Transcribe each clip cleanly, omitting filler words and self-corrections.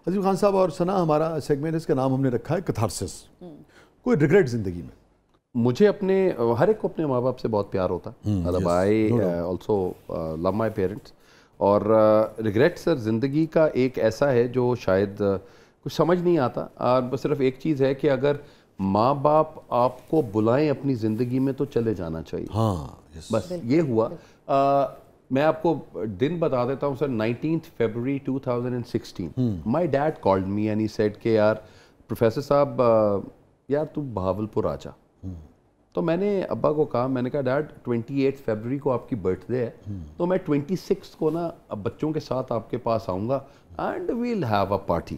عظیم خان صاحب اور ثنا، ہمارا سیگمنٹ اس کا نام ہم نے رکھا ہے کتھارسس. کوئی ریگریٹ زندگی میں؟ مجھے اپنے ہر ایک کو اپنے ماں باپ سے بہت پیار ہوتا ہے. مطلب I also love my parents. اور ریگریٹ سر زندگی کا ایک ایسا ہے جو شاید کچھ سمجھ نہیں آتا. اور بس صرف ایک چیز ہے کہ اگر ماں باپ آپ کو بلائیں اپنی زندگی میں تو چلے جانا چاہیے. بس یہ ہوا. میں آپ کو دن بتا دیتا ہوں سر. 19 February 2016 my dad called me and he said کہ یار پروفیسر صاحب یار تو بہاولپور آ جا. تو میں نے ابا کو کہا, میں نے کہا ڈیڈ 28 فیبروری کو آپ کی برتھ ڈے ہے, تو میں 26 کو نا بچوں کے ساتھ آپ کے پاس آؤں گا and we'll have a party.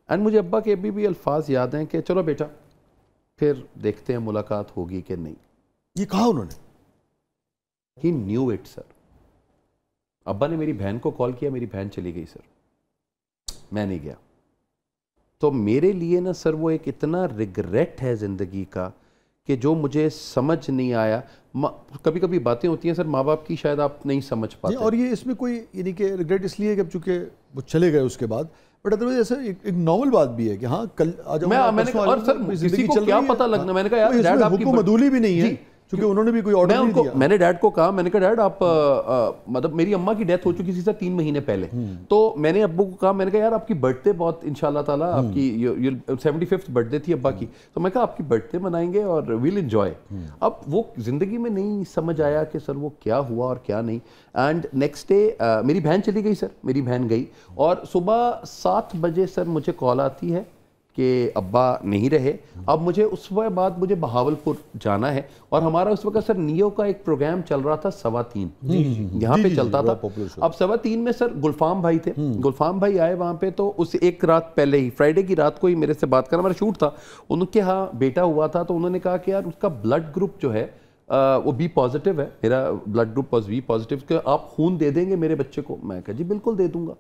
And مجھے ابا کے ابھی بھی الفاظ یاد ہیں کہ چلو بیٹا پھر دیکھتے ہیں ملاقات ہوگی کہ نہیں. یہ کہا انہوں نے؟ ہی نیو اٹ سر. ابا نے میری بہن کو کال کیا, میری بہن چلی گئی سر, میں نہیں گیا. تو میرے لیے نا سر وہ ایک اتنا ریگریٹ ہے زندگی کا کہ جو مجھے سمجھ نہیں آیا. کبھی کبھی باتیں ہوتی ہیں سر ماں باپ کی شاید آپ نہیں سمجھ پاتے. اور یہ اس میں کوئی یعنی کہ ریگریٹ اس لیے کہ چونکہ وہ چلے گئے اس کے بعد, بٹ ادروائز ایسا ایک نارمل بات بھی ہے کہ ہاں کل آ جاؤں گا. اور سر کسی کو کیا پتہ لگنا. میں نے کہا یار ڈیڈ آپ کی حکم عدولی بھی نہیں ہے کیونکہ انہوں نے بھی کوئی آرڈر نہیں دیا. میں نے ڈیڈ کو کہا, میں نے کہا ڈیڈ آپ مطلب میری اماں کی ڈیتھ ہو چکی تھی سر 3 مہینے پہلے. تو میں نے ابو کو کہا, میں نے کہا یار آپ کی برتھ ڈے بہت انشاءاللہ تعالیٰ آپ کی 75th برتھ ڈے تھی ابا کی, تو میں کہا آپ کی برتھ ڈے منائیں گے اور ویل انجوائے. اب وہ زندگی میں نہیں سمجھ آیا کہ سر وہ کیا ہوا اور کیا نہیں. اینڈ نیکسٹ ڈے میری بہن چلی گئی سر, میری بہن گئی اور صبح 7 بجے سر مجھے کال آتی ہے کہ ابا نہیں رہے. اب مجھے اس وقت بعد مجھے بہاولپور جانا ہے اور ہمارا اس وقت سر نیو کا ایک پروگرام چل رہا تھا 3:15 یہاں پہ چلتا تھا. اب 3:15 میں سر گلفام بھائی تھے, گلفام بھائی آئے وہاں پہ. تو اس ایک رات پہلے ہی فرائیڈے کی رات کو ہی میرے سے بات کرنا, میرا شوٹ تھا, ان کے ہاں بیٹا ہوا تھا. تو انہوں نے کہا کہ یار اس کا بلڈ گروپ جو ہے وہ بی پازیٹیو ہے, میرا blood group was B positive, کہ آپ خون دے دیں گے میرے بچے کو. میں کہا جی بالکل دے دوں گا.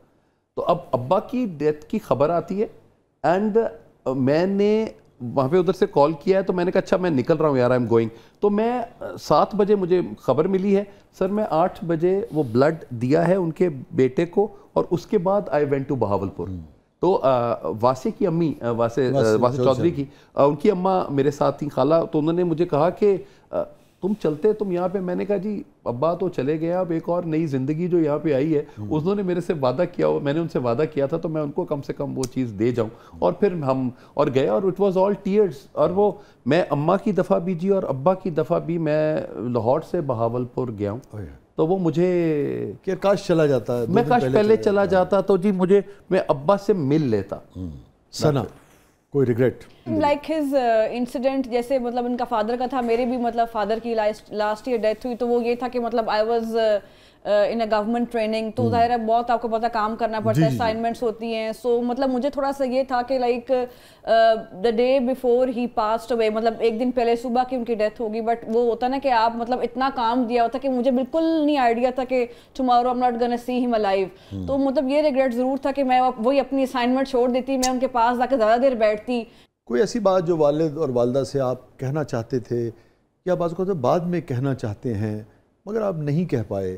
تو اب ابا کی ڈیتھ کی خبر آتی ہے اینڈ میں نے وہاں پہ ادھر سے کال کیا ہے. تو میں نے کہا اچھا میں نکل رہا ہوں یار, آئی ایم گوئنگ. تو میں 7 بجے مجھے خبر ملی ہے سر, میں 8 بجے وہ بلڈ دیا ہے ان کے بیٹے کو اور اس کے بعد آئی وینٹ ٹو بہاولپور. تو واسے کی امی, واسے چودھری کی, ان کی اماں میرے ساتھ تھیں, خالہ. تو انہوں نے مجھے کہا کہ تم چلتے تم یہاں پہ. میں نے کہا جی ابا تو چلے گئے, اب ایک اور نئی زندگی جو یہاں پہ آئی ہے. انہوں نے میرے سے وعدہ کیا, میں نے ان سے وعدہ کیا تھا, تو میں ان کو کم سے کم وہ چیز دے جاؤں. اور پھر ہم اور گئے اور اٹ واز آل ٹیئرز. اور وہ میں اماں کی دفعہ بھی جی اور ابا کی دفعہ بھی میں لاہور سے بہاولپور گیا ہوں. تو وہ مجھے کہ کاش چلا جاتا ہے, میں کاش پہلے چلا جاتا تو جی میں ابا سے مل لیتا. ثنا کوئی ریگریٹ؟ لائک ہز انسیڈنٹ جیسے مطلب ان کا فادر کا تھا, میرے بھی مطلب فادر کی لاسٹ ایئر ڈیتھ ہوئی. تو وہ یہ تھا کہ مطلب I was in a government training, تو ظاہر ہے بہت آپ کو پتہ کام کرنا پڑتا ہے, اسائنمنٹس ہوتی ہیں. سو مطلب مجھے تھوڑا سا یہ تھا کہ like the day before he passed away, مطلب ایک دن پہلے صبح کی ان کی ڈیتھ ہوگی. بٹ وہ ہوتا نا کہ آپ مطلب اتنا کام دیا ہوتا کہ مجھے بالکل نہیں آئیڈیا تھا کہ tomorrow I am not gonna see him alive. تو مطلب یہ ریگریٹ ضرور تھا کہ میں وہی اپنی اسائنمنٹ چھوڑ دیتی, میں ان کے پاس جا کے زیادہ دیر بیٹھتی. کوئی ایسی بات جو والد اور والدہ سے آپ کہنا چاہتے تھے یا بعض اوقات بعد میں کہنا چاہتے ہیں مگر آپ نہیں کہہ پائے؟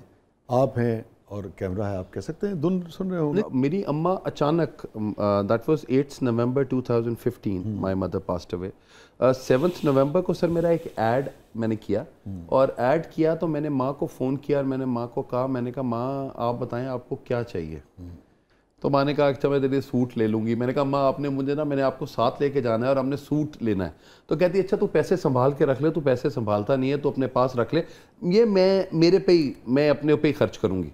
آپ ہیں اور کیمرہ ہے, آپ کہہ سکتے ہیں, دن سن رہے ہوں گے. میری اماں اچانک, that was 8 November 2015 my mother passed away. 7 نومبر کو سر میرا ایک ایڈ میں نے کیا, اور ایڈ کیا تو میں نے ماں کو فون کیا اور میں نے ماں کو کہا, میں نے کہا ماں آپ بتائیں آپ کو کیا چاہیے. تو ماں نے کہا اچھا میں تیرے سوٹ لے لوں گی. میں نے کہا ماں آپ نے مجھے میں نے آپ کو ساتھ لے کے جانا ہے اور ہم نے سوٹ لینا ہے. تو کہتی اچھا تو پیسے سنبھال کے رکھ لے, تو پیسے سنبھالتا نہیں ہے تو اپنے پاس رکھ لے, یہ میرے پہ ہی میں اپنے پہ ہی خرچ کروں گی.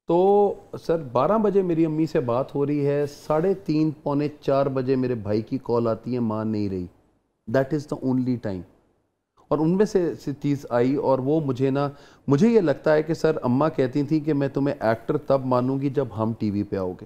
تو سر 12 بجے میری امی سے بات ہو رہی ہے, 3:30 پونے 4 بجے میرے بھائی کی کال آتی ہے, ماں نہیں رہی. That is the only time. اور ان میں سے چیز آئی اور وہ مجھے یہ لگتا ہے کہ سر اماں کہتی تھیں کہ میں تمہیں ایکٹر تب مانوں گی جب ہم ٹی وی پہ آؤ گے.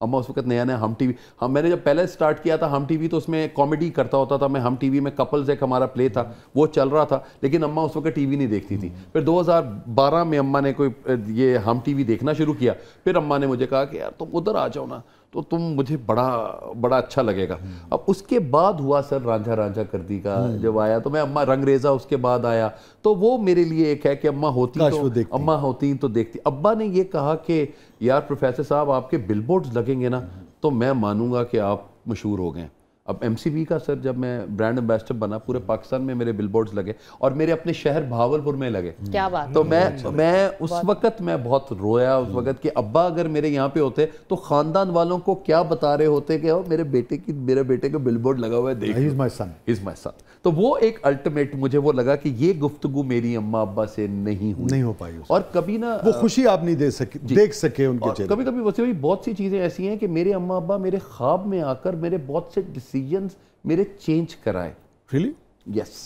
اماں اس وقت نیا ہم ٹی وی, میں نے جب پہلے سٹارٹ کیا تھا ہم ٹی وی تو اس میں کامیڈی کرتا ہوتا تھا میں. ہم ٹی وی میں کپلز ایک ہمارا پلے تھا وہ چل رہا تھا, لیکن اماں اس وقت ٹی وی نہیں دیکھتی تھی. پھر 2012 میں اماں نے کوئی یہ ہم ٹی وی دیکھنا شروع کیا. پھر اماں نے مجھے کہا کہ یار تم ادھر آ جاؤ نا تو تم مجھے بڑا اچھا لگے گا. اب اس کے بعد ہوا سر رانجھا کردی کا جب آیا, تو میں اماں رنگریزہ اس کے بعد آیا. تو وہ میرے لیے ایک ہے کہ اماں ہوتی تو دیکھتی. ابا نے یہ کہا کہ یار پروفیسر صاحب آپ کے بل بورڈز لگیں گے نا تو میں مانوں گا کہ آپ مشہور ہو گئے. اب ایم سی بی کا سر جب میں برانڈ ایمبیسڈر بنا پورے پاکستان میں میرے بل بورڈز لگے اور میرے اپنے شہر بھاولپور میں لگے. کیا بات. تو میں اس وقت میں بہت رویا اس وقت کہ ابا اگر میرے یہاں پہ ہوتے تو خاندان والوں کو کیا بتا رہے ہوتے کہ میرے بیٹے کا بل بورڈ لگا ہوا ہے دیکھ. He is my son. He is my son. تو وہ ایک الٹیمیٹ مجھے وہ لگا کہ یہ گفتگو میری اماں ابا سے نہیں ہو پائی. اور کبھی نا وہ خوشی آپ نہیں دیکھ سکے ان کے چہرے. کبھی کبھی ویسے بہت سی چیزیں ایسی ہیں کہ میرے اماں ابا میرے خواب میں آ کر میرے بہت سے ڈیسیجنز میرے چینج کرائے. Really? یس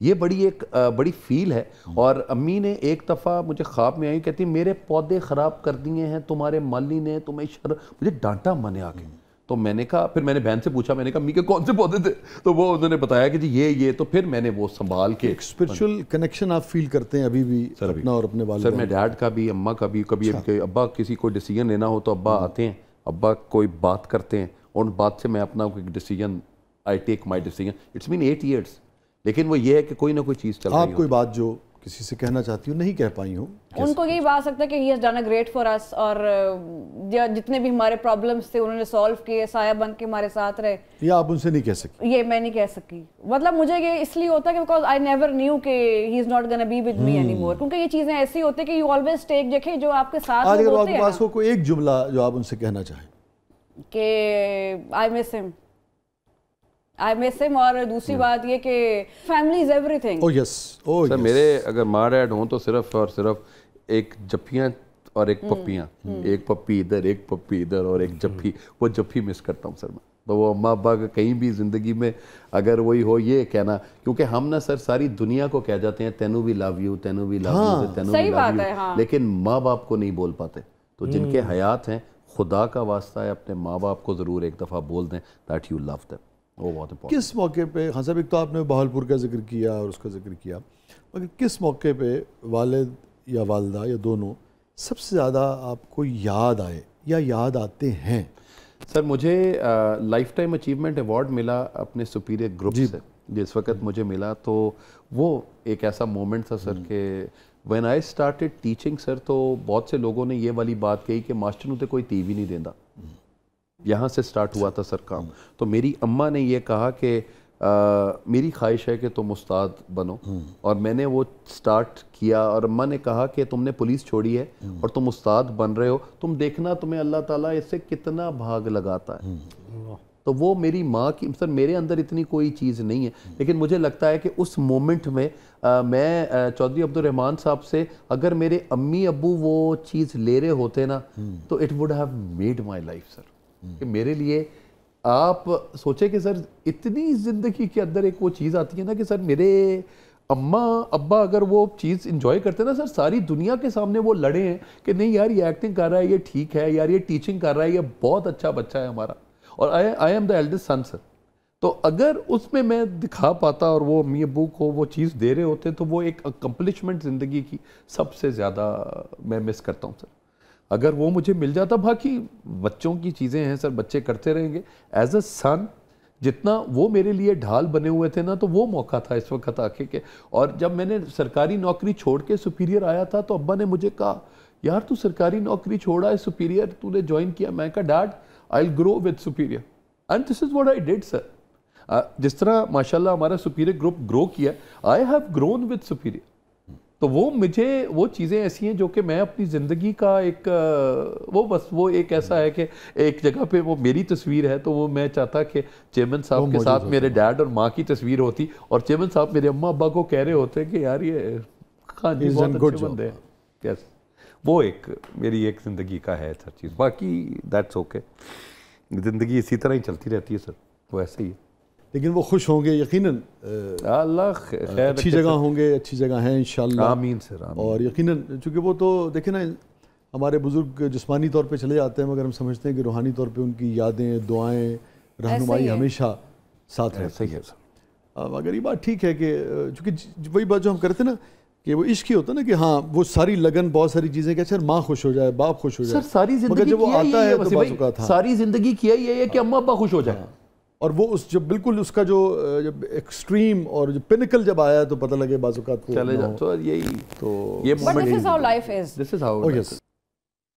یہ بڑی فیل ہے. اور امی نے ایک دفعہ مجھے خواب میں آئی کہتی میرے پودے خراب کر دیے ہیں تمہارے مالی نے, تمہیں مجھے ڈانٹا میں نے آ کے. تو میں نے کہا, پھر میں نے بہن سے پوچھا, میں نے کہا امی کے کون سے پودے تھے, تو وہ انہوں نے بتایا کہ جی یہ تو پھر میں نے وہ سنبھال کے. ایک اسپرچل کنیکشن آپ فیل کرتے ہیں ابھی بھی اپنا اور اپنے والد. سر میں ڈیڈ کا بھی, اماں کا بھی, کبھی ابا کسی کو ڈیسیجن لینا ہو تو ابا آتے ہیں, ابا کوئی بات کرتے ہیں, ان بات سے میں اپنا کوئی decision I take my decision. It's been 8 years. لیکن وہ یہ ہے کہ کوئی نہ کوئی چیز چل رہی ہے. آپ کوئی بات جو کسی سے کہنا چاہتی ہوں نہیں کہہ پائی ہوں, ان کو یہی بات سکتا ہے کہ he has done a great for us, اور جتنے بھی ہمارے پرابلمس تھے انہوں نے سالو کیے, سایہ بن کے ہمارے ساتھ رہے. یہ آپ ان سے نہیں کہہ سکتی؟ یہ میں نہیں کہہ سکی. مطلب مجھے یہ اس لیے ہوتا ہے کہ because I never knew کہ he is not gonna be with me anymore. کیونکہ یہ چیزیں ایسی ہوتی ہیں کہ you always take دیکھیں جو آپ کے ساتھ آج اگر ہوتے آپ کے پاس ہو کوئی ایک جملہ جو آپ ان سے کہنا چاہیں کہ I miss him. اور دوسری بات یہ کہ فیملی از ایوری تھنگ. سر میرے اگر ماں ڈیڈ ہوں تو صرف اور صرف ایک جپیاں اور ایک پپیاں, ایک پپی ادھر ایک پپی ادھر اور ایک جپی, وہ جپی مس کرتا ہوں سر میں. تو وہ اماں ابا کا کہیں بھی زندگی میں اگر وہی ہو یہ کہنا, کیونکہ ہم نا سر ساری دنیا کو کہہ جاتے ہیں تینو بھی لو یو, تینو بھی لو یو, تینو بھی لو یو, لیکن ماں باپ کو نہیں بول پاتے. تو جن کے حیات ہیں خدا کا واسطہ ہے اپنے ماں باپ کو ضرور ایک دفعہ بول دیں دیٹ یو لو دیم. وہ بہت امپورٹنٹ. کس موقع پہ خان صاحب, ایک تو آپ نے بہاولپور کا ذکر کیا اور اس کا ذکر کیا, مگر کس موقع پہ والد یا والدہ یا دونوں سب سے زیادہ آپ کو یاد آئے یا یاد آتے ہیں؟ سر مجھے لائف ٹائم اچیومنٹ ایوارڈ ملا اپنے سپیریئر گروپ سے جس وقت مجھے ملا, تو وہ ایک ایسا مومنٹ تھا سر کہ وین آئی اسٹارٹیڈ ٹیچنگ سر, تو بہت سے لوگوں نے یہ والی بات کہی کہ ماسٹر نوں تے کوئی ٹی وی نہیں دیندا. یہاں سے سٹارٹ ہوا تھا سر کام. تو میری اماں نے یہ کہا کہ میری خواہش ہے کہ تم استاد بنو, اور میں نے وہ سٹارٹ کیا. اور اماں نے کہا کہ تم نے پولیس چھوڑی ہے اور تم استاد بن رہے ہو, تم دیکھنا تمہیں اللہ تعالیٰ اس سے کتنا بھاگ لگاتا ہے. تو وہ میری ماں کی, سر میرے اندر اتنی کوئی چیز نہیں ہے, لیکن مجھے لگتا ہے کہ اس مومنٹ میں میں چودھری عبدالرحمان صاحب سے اگر میرے امی ابو وہ چیز لے رہے ہوتے نا تو it would have made my life sir. کہ میرے لیے آپ سوچیں کہ سر اتنی زندگی کے اندر ایک وہ چیز آتی ہے نا کہ سر میرے اماں ابا اگر وہ چیز انجوائے کرتے نا سر, ساری دنیا کے سامنے وہ لڑے ہیں کہ نہیں یار یہ ایکٹنگ کر رہا ہے, یہ ٹھیک ہے, یار یہ ٹیچنگ کر رہا ہے, یہ بہت اچھا بچہ ہے ہمارا, اور آئی ایم دا ایلڈسٹ سن سر. تو اگر اس میں دکھا پاتا اور وہ امی ابو کو وہ چیز دے رہے ہوتے تو وہ ایک اکمپلشمنٹ زندگی کی سب سے زیادہ میں مس کرتا ہوں سر. اگر وہ مجھے مل جاتا, باقی بچوں کی چیزیں ہیں سر, بچے کرتے رہیں گے. ایز اے سن جتنا وہ میرے لیے ڈھال بنے ہوئے تھے نا, تو وہ موقع تھا اس وقت آ کے. اور جب میں نے سرکاری نوکری چھوڑ کے سپیریئر آیا تھا تو ابا نے مجھے کہا یار تو سرکاری نوکری چھوڑا ہے, سپیریئر تو نے جوائن کیا. میں کہا dad I will grow with Superior, and this is what I did sir. جس طرح ماشاءاللہ ہمارا سپیریئر گروپ گرو کیا, I have grown with Superior. تو وہ مجھے وہ چیزیں ایسی ہیں جو کہ میں اپنی زندگی کا ایک وہ ایک ایسا ہے کہ ایک جگہ پہ وہ میری تصویر ہے, تو وہ میں چاہتا کہ چیئرمین صاحب کے ساتھ میرے ڈیڈ اور ماں کی تصویر ہوتی, اور چیئرمین صاحب میرے اماں ابا کو کہہ رہے ہوتے کہ یار یہ خان جی بہت اچھے بندے ہیں. وہ ایک میری ایک زندگی کا ہے سر چیز. باقی دیٹس اوکے, زندگی اسی طرح ہی چلتی رہتی ہے سر, وہ ایسے ہی ہے. لیکن وہ خوش ہوں گے یقیناً, اللہ خیر, اچھی جگہ ہوں گے, اچھی جگہ ہیں انشاءاللہ. آمین سر, آمین. اور یقیناً چونکہ وہ تو دیکھیں نا, ہمارے بزرگ جسمانی طور پہ چلے جاتے ہیں مگر ہم سمجھتے ہیں کہ روحانی طور پہ ان کی یادیں, دعائیں, رہنمائی ہمیشہ ساتھ رہتی ہے. اگر یہ بات ٹھیک ہے کہ چونکہ وہی بات جو ہم کرتے ہیں نا کہ وہ عشق ہی ہوتا ہے نا کہ ہاں وہ ساری لگن, بہت ساری چیزیں کہ اچھا ماں خوش ہو جائے, باپ خوش ہو جائے, سر ساری زندگی مگر جب وہ آتا ہے تو بازو کا تھا, ساری زندگی کیا ہی ہے کہ اماں ابا خوش ہو جائے. اور وہ اس جب بالکل اس کا جو جب ایکسٹریم اور جو پینیکل جب آیا تو پتہ لگے بعض اوقات چلے جاتا, تو یہی تو یہ moment. But this is how life is. This is how it is.